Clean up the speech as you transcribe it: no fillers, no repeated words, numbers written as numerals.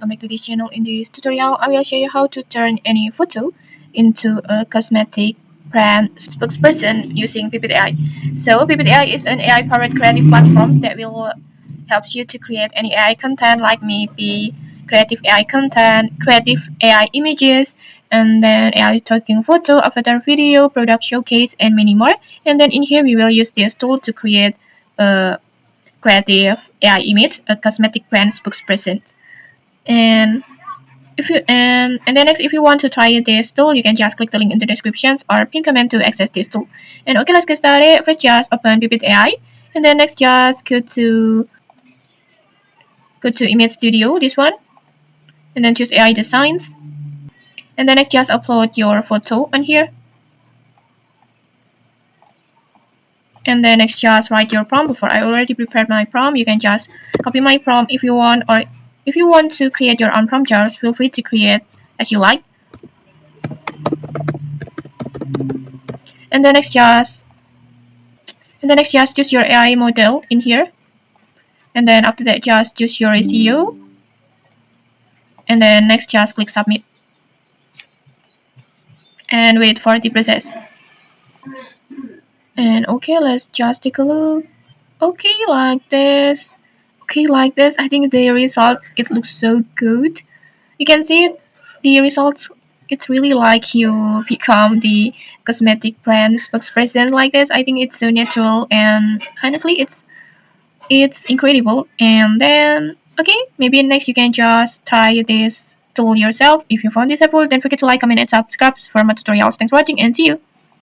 welcome back to this channel. In this tutorial, I will show you how to turn any photo into a cosmetic brand spokesperson using Pippit AI. So Pippit AI is an AI-powered creative platform that will help you to create any AI content like maybe creative AI content, creative AI images, and then AI talking photo, avatar video, product showcase, and many more. And then in here, we will use this tool to create a creative AI image, a cosmetic brand spokesperson. And then next, if you want to try this tool, you can just click the link in the descriptions or pin comment to access this tool. And okay, let's get started. First, just open Pippit AI, and then next, just go to Image Studio, this one, and then choose AI Designs, and then next, just upload your photo on here. And then next, just write your prompt. Before I already prepared my prompt, you can just copy my prompt if you want, or if you want to create your own prompt, just feel free to create as you like. And then next, just choose your AI model in here. And then after that, just choose your SEO. And then next, just click submit. And wait for the process. And okay, let's just take a look. Okay, like this. I think the results, it looks so good. You can see it, the results. It's really like you become the cosmetic brand spokesperson like this. I think it's so natural, and honestly, it's incredible. And then okay, maybe next you can just try this tool yourself. If you found this helpful, don't forget to like, comment, and subscribe for more tutorials. Thanks for watching, and see you.